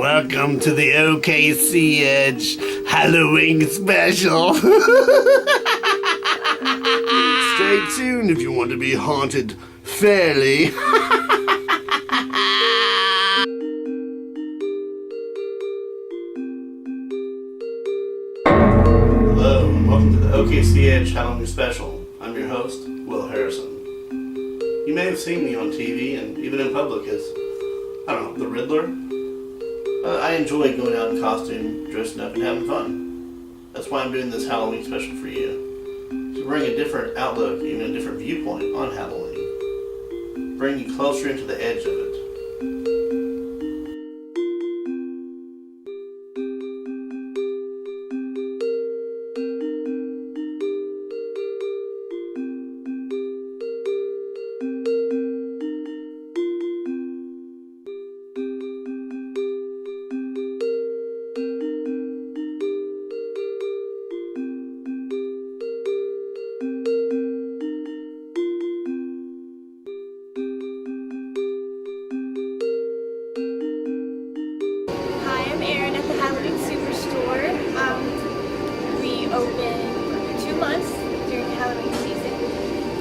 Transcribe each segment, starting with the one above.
Welcome to the OKC Edge Halloween special. Stay tuned if you want to be haunted fairly. Hello, and welcome to the OKC Edge Halloween special. I'm your host, Will Harrison. You may have seen me on TV and even in public as, the Riddler. I enjoy going out in costume, dressing up, and having fun. That's why I'm doing this Halloween special for you. To bring a different outlook, even a different viewpoint on Halloween. Bring you closer into the edge of it. Open for 2 months during the Halloween season,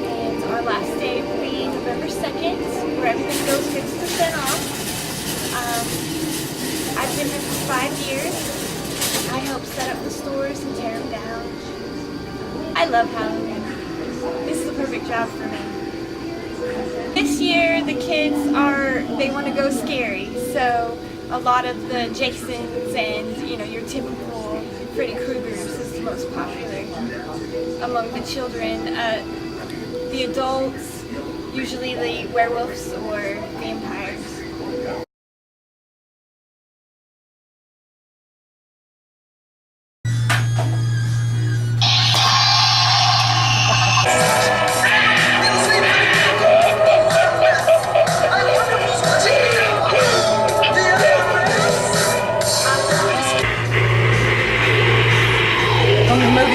and our last day will be November 2nd, where everything goes 50% off. I've been here for 5 years. I help set up the stores and tear them down. I love Halloween. This is the perfect job for me. This year the kids they want to go scary, so a lot of the Jasons and your typical Freddy Kruegers is the most popular among the children. The adults, usually the werewolves or vampires.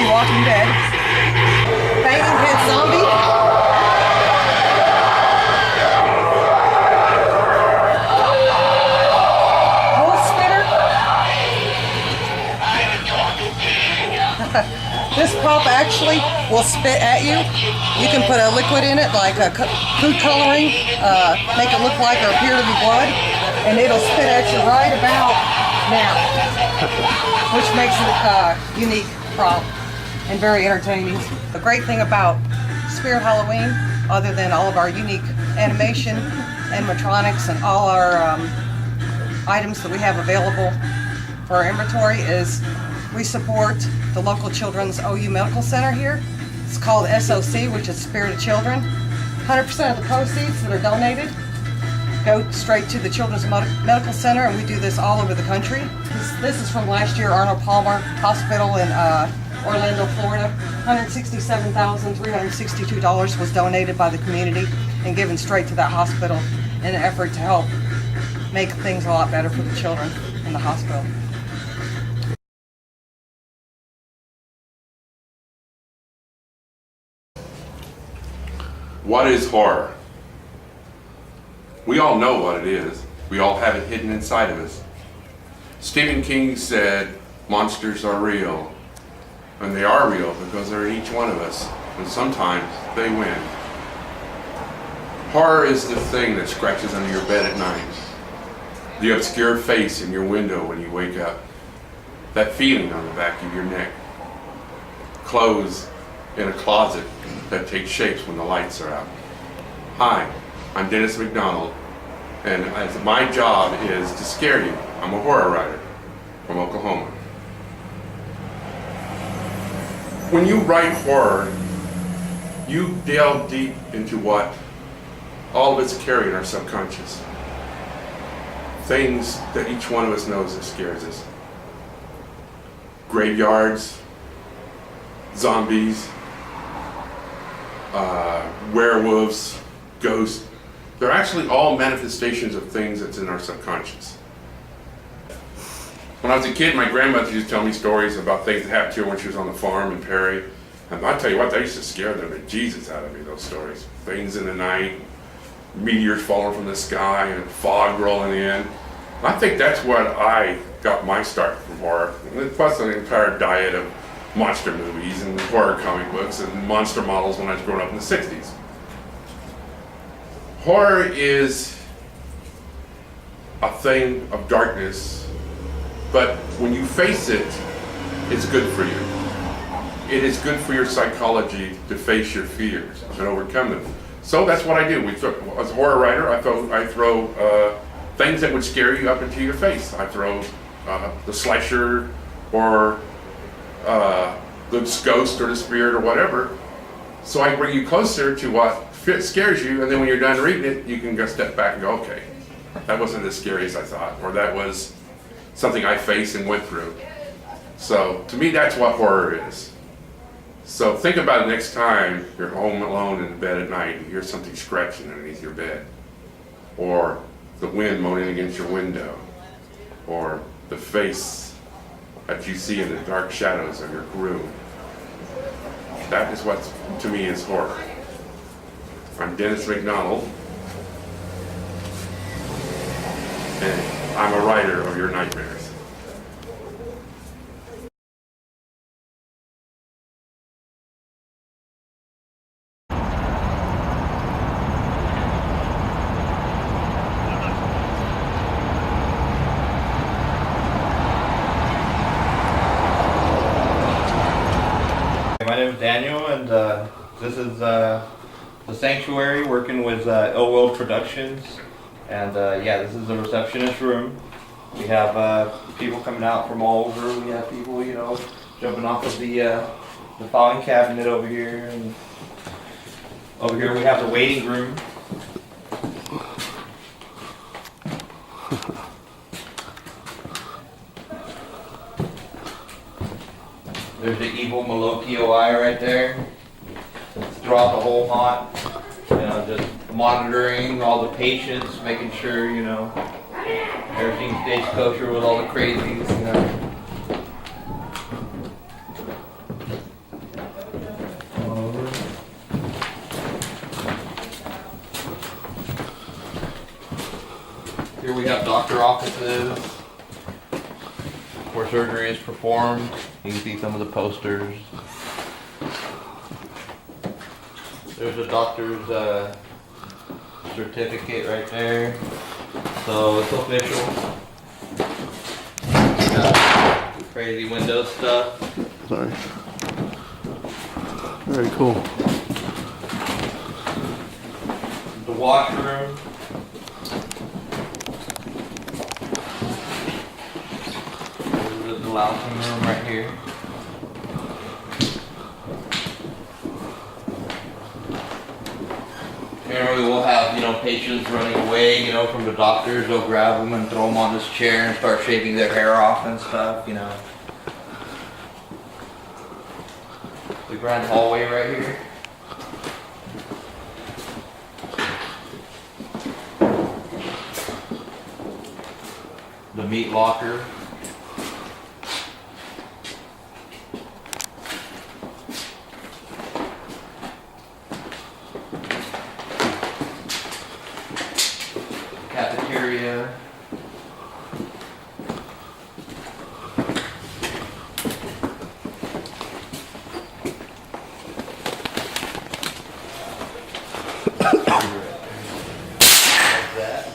Walking Dead, banging head zombie, wolf spitter. This prop actually will spit at you. You can put a liquid in it, like a food coloring, make it look like or appear to be blood, and it'll spit at you right about now, which makes it a unique prop and very entertaining. The great thing about Spirit Halloween, other than all of our unique animation, animatronics, and all our items that we have available for our inventory, is we support the local Children's OU Medical Center here. It's called SOC, which is Spirit of Children. 100% of the proceeds that are donated go straight to the Children's Medical Center, and we do this all over the country. This is from last year. Arnold Palmer Hospital in Orlando, Florida. $167,362 was donated by the community and given straight to that hospital in an effort to help make things a lot better for the children in the hospital. What is horror? We all know what it is. We all have it hidden inside of us. Stephen King said, monsters are real. And they are real because they're in each one of us. And sometimes they win. Horror is the thing that scratches under your bed at night. The obscure face in your window when you wake up. That feeling on the back of your neck. Clothes in a closet that take shapes when the lights are out. Hi, I'm McDonald, and my job is to scare you. I'm a horror writer from Oklahoma. When you write horror, you delve deep into what all of us carry in our subconscious. Things that each one of us knows that scares us. Graveyards, zombies, werewolves, ghosts. They're actually all manifestations of things that's in our subconscious. When I was a kid, my grandmother used to tell me stories about things that happened to her when she was on the farm in Perry. And I tell you what, they used to scare the Jesus out of me, those stories. Things in the night, meteors falling from the sky, and fog rolling in. I think that's what I got my start from horror. And plus an entire diet of monster movies and horror comic books and monster models when I was growing up in the 60s. Horror is a thing of darkness, but when you face it, it's good for you. It is good for your psychology to face your fears and overcome them. So that's what I do. As a horror writer, I throw things that would scare you up into your face. I throw the slasher or the ghost or the spirit or whatever. So I bring you closer to what scares you, and then when you're done reading it, you can go step back and go, okay, that wasn't as scary as I thought, or that was something I faced and went through. So to me, that's what horror is. So think about it next time you're home alone in bed at night and you hear something scratching underneath your bed, or the wind moaning against your window, or the face that you see in the dark shadows of your room. That is what, to me, is horror. I'm Dennis McDonald, and I'm a writer of your nightmares. My name is Daniel, and this is the Sanctuary, working with Ill Will Productions. And yeah, this is the receptionist room. We have people coming out from all over. We have people, you know, jumping off of the filing cabinet over here. And over here we have the waiting room. There's the evil Malokio eye right there. Throughout the whole haunt, you know, just monitoring all the patients, making sure, you know, everything stays kosher with all the crazies, you know. Here we have doctor offices where surgery is performed. You can see some of the posters. There's a doctor's certificate right there. So it's official. Crazy Windows stuff. Sorry. Very cool. The washroom. The lounging room right here. Generally we'll have, you know, patients running away, you know, from the doctors. They'll grab them and throw them on this chair and start shaving their hair off and stuff, you know. The grand hallway right here. The meat locker. Cafeteria.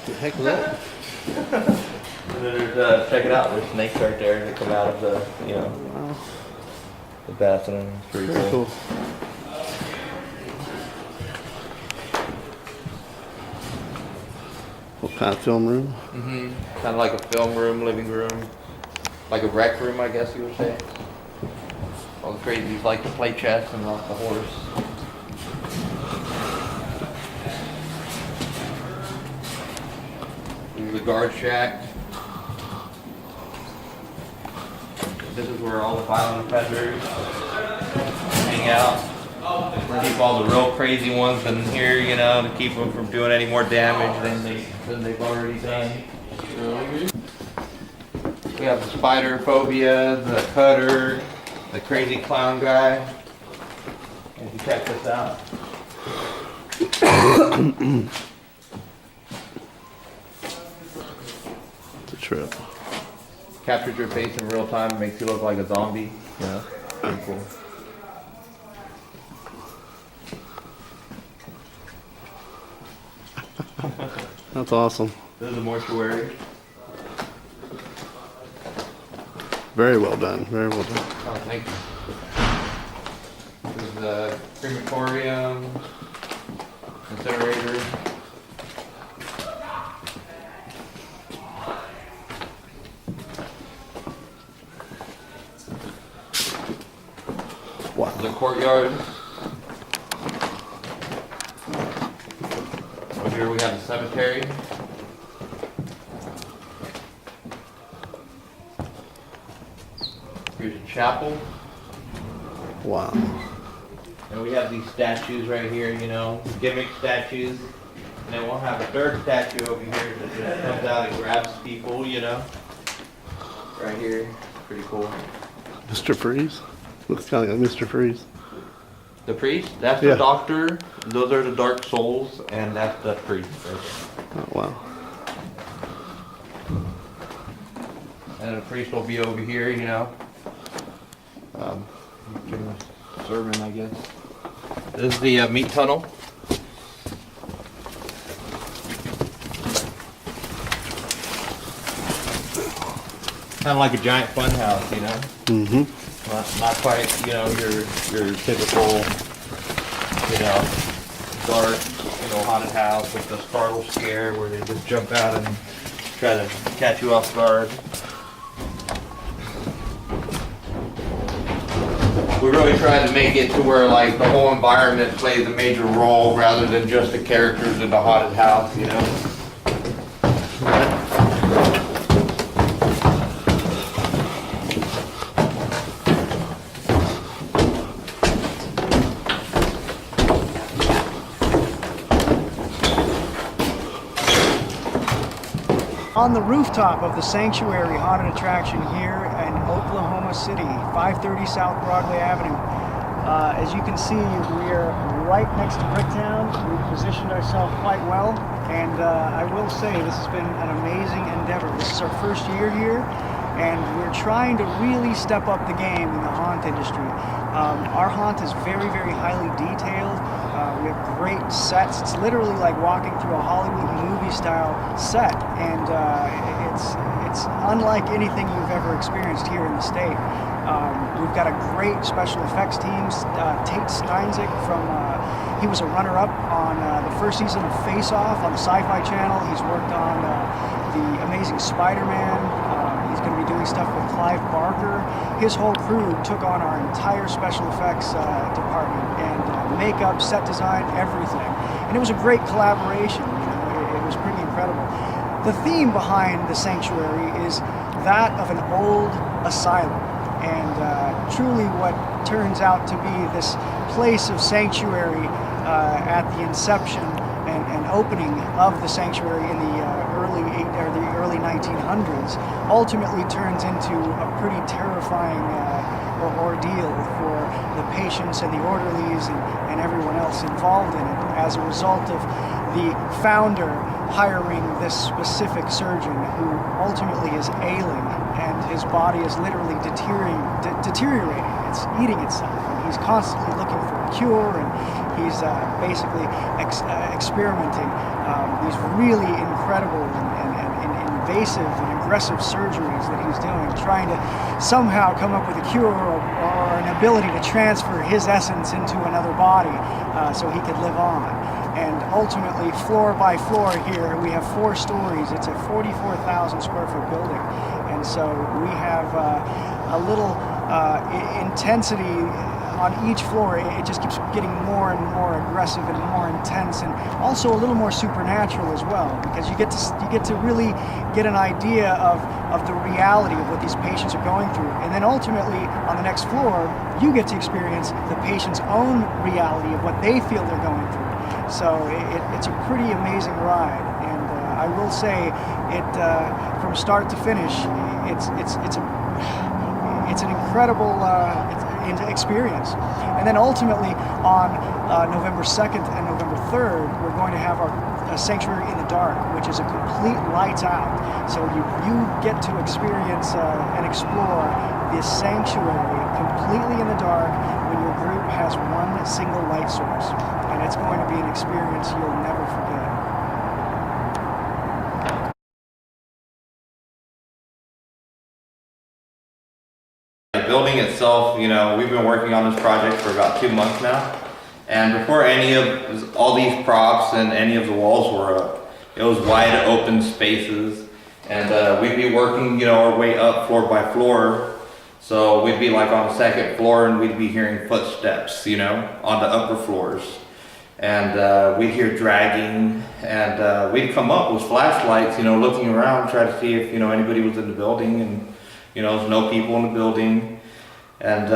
The heck was that? And then there's, check it out, there's snakes right there that come out of the, you know, Wow. the bathroom. It's pretty Very cool. What kind of film room? Kind of like a film room, living room, like a rec room, I guess you would say. All the crazies like to play chess and rock the horse. This is the guard shack. This is where all the violent offenders hang out. Keep all the real crazy ones in here, you know, to keep them from doing any more damage than they've already done. We have the spider phobia, the cutter, the crazy clown guy. If you check this out. It's a trip. Captures your face in real time, makes you look like a zombie. You know, pretty cool. That's awesome. This is a mortuary. Very well done. Very well done. Oh, thank you. This is the crematorium, incinerator. Wow. The courtyard. Over here we have the cemetery. Here's a chapel. Wow. And we have these statues right here, you know, gimmick statues. And then we'll have a third statue over here that just comes out and grabs people, you know. Right here. Pretty cool. Mr. Freeze? Looks kind of like Mr. Freeze. The priest, that's Yeah. the doctor. Those are the dark souls, and that's the priest right there. Oh, wow. And the priest will be over here, you know. Giving a sermon, I guess. This is the meat tunnel. Kind of like a giant fun house, you know. Mm-hmm. Not quite, you know, your typical, you know, dark, you know, haunted house with the startle scare where they just jump out and try to catch you off guard. We really tried to make it to where like the whole environment plays a major role rather than just the characters in the haunted house, you know. On the rooftop of the Sanctuary haunted attraction here in Oklahoma City, 530 South Broadway Avenue. As you can see, we are right next to Bricktown. We've positioned ourselves quite well, and I will say this has been an amazing endeavor. This is our first year here, and we're trying to really step up the game in the haunt industry. Our haunt is very, very highly detailed. We have great sets. It's literally like walking through a Hollywood movie-style set, and it's unlike anything you've ever experienced here in the state. We've got a great special effects team. Tate Steinzig he was a runner-up on the first season of Face Off on the Sci-Fi Channel. He's worked on the Amazing Spider-Man. He's going to be doing stuff with Clive Barker. His whole crew took on our entire special effects department, and makeup, set design, everything. And it was a great collaboration. You know, it was pretty incredible. The theme behind the Sanctuary is that of an old asylum, and truly what turns out to be this place of sanctuary at the inception and opening of the Sanctuary in the early 1900s ultimately turns into a pretty terrifying ordeal for the patients and the orderlies and everyone else involved in it as a result of the founder hiring this specific surgeon who ultimately is ailing, and his body is literally deteriorating. It's eating itself, and he's constantly looking for a cure, and he's basically experimenting these really incredible and invasive and aggressive surgeries that he's doing, trying to somehow come up with a cure or an ability to transfer his essence into another body so he could live on. And ultimately, floor by floor here, we have 4 stories. It's a 44,000 square foot building. And so we have a little intensity on each floor. It just keeps getting more and more aggressive and more intense, and also a little more supernatural as well, because you get to really get an idea of the reality of what these patients are going through. And then ultimately, on the next floor, you get to experience the patient's own reality of what they feel they're going through. So it's a pretty amazing ride, and I will say it from start to finish. It's an incredible experience. And then ultimately on November 2nd and November 3rd, we're going to have our Sanctuary in the Dark, which is a complete lights out. So you get to experience and explore this sanctuary completely in the dark when your group has one single light source. And it's going to be an experience you'll never forget. The building itself, you know, we've been working on this project for about 2 months now. And before any of all these props and any of the walls were up, it was wide open spaces. And we'd be working, you know, our way up floor by floor. So we'd be like on the second floor and we'd be hearing footsteps, you know, on the upper floors. And we'd hear dragging, and we'd come up with flashlights, you know, looking around, try to see if, you know, anybody was in the building, and, you know, there's no people in the building. And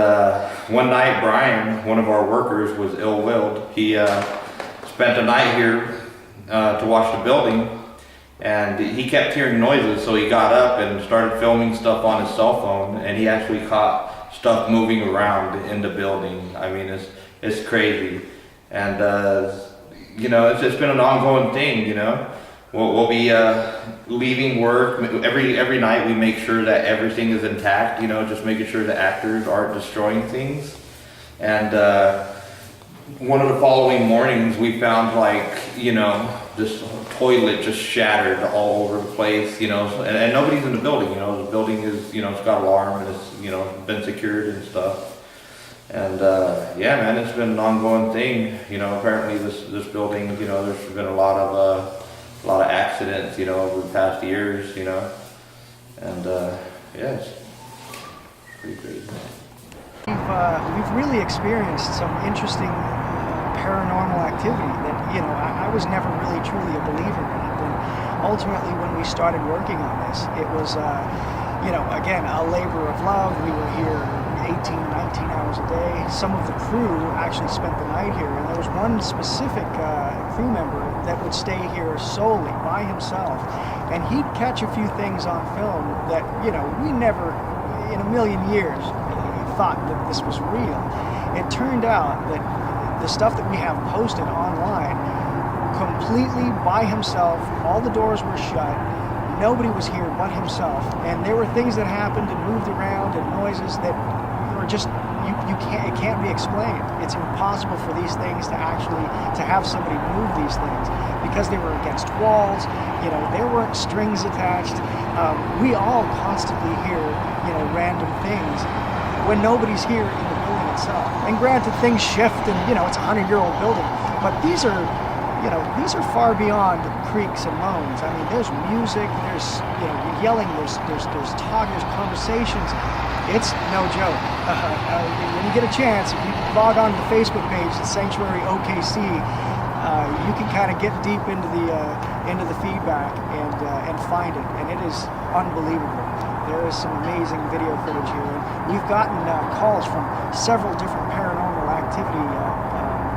one night, Brian, one of our workers, was ill-willed. He spent the night here to watch the building, and he kept hearing noises, so he got up and started filming stuff on his cell phone, and he actually caught stuff moving around in the building. I mean, it's crazy. And you know, it's been an ongoing thing, you know. We'll be leaving work every night. We make sure that everything is intact, you know, just making sure the actors aren't destroying things. And one of the following mornings, we found, like, you know, this toilet just shattered all over the place, you know, and nobody's in the building, you know. The building is, you know, it's got alarm and it's, you know, been secured and stuff. And yeah, man, it's been an ongoing thing, you know. Apparently this building, you know, there's been a lot of accidents, you know, over the past years, you know. And yeah, it's pretty crazy. We've really experienced some interesting paranormal activity that, you know, I was never really truly a believer in it. And ultimately, when we started working on this, it was, you know, again, a labor of love. We were here 18, 19 hours a day. Some of the crew actually spent the night here, and there was one specific crew member that would stay here solely by himself, and he'd catch a few things on film that, you know, we never in a million years thought that this was real. It turned out that the stuff that we have posted online, completely by himself, all the doors were shut, nobody was here but himself, and there were things that happened and moved around and noises that were just, it can't be explained. It's impossible for these things to have somebody move these things, because they were against walls, you know, there weren't strings attached. We all constantly hear, you know, random things when nobody's here in the building itself. And granted, things shift, and, you know, it's a 100-year-old building, but these are, you know, these are far beyond creaks and moans. I mean, there's music, there's, you know, yelling, there's talk, there's conversations. It's no joke. When you get a chance, if you log on to the Facebook page, the Sanctuary OKC, you can kind of get deep into the feedback and find it, and it is unbelievable. There is some amazing video footage here. And we've gotten calls from several different paranormal activity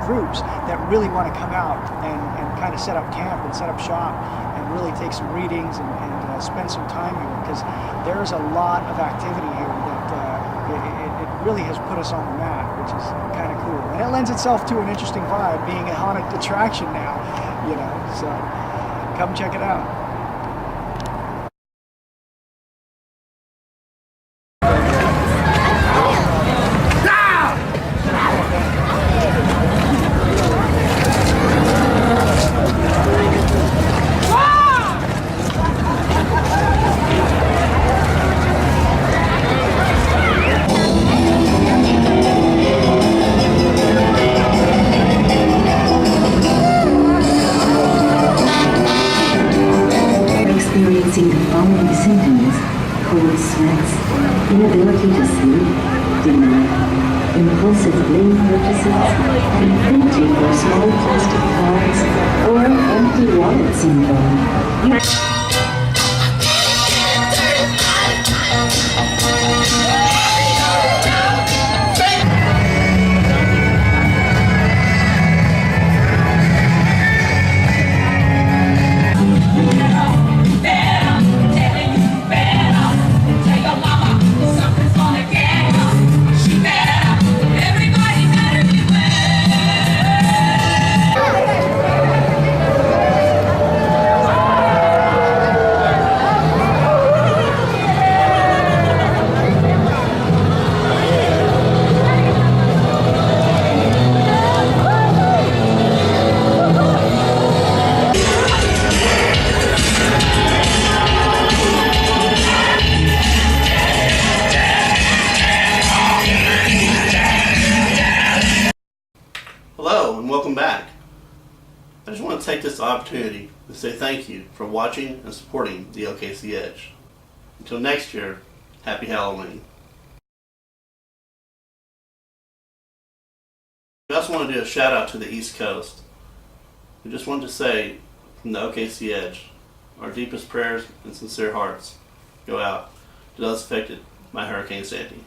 groups that really want to come out and kind of set up camp and set up shop and really take some readings and spend some time here, because there's a lot of activity here that it really has put us on the map, which is kind of cool. And it lends itself to an interesting vibe, being a haunted attraction now, you know, so come check it out. Experiencing the following symptoms: cold sweats, inability to sleep, denial, impulsive bling purchases, infinity for small plastic cards, or empty wallet syndrome. and welcome back. I just want to take this opportunity to say thank you for watching and supporting the OKC Edge. Until next year, happy Halloween. We also want to do a shout out to the East Coast. We just wanted to say from the OKC Edge, our deepest prayers and sincere hearts go out to those affected by Hurricane Sandy.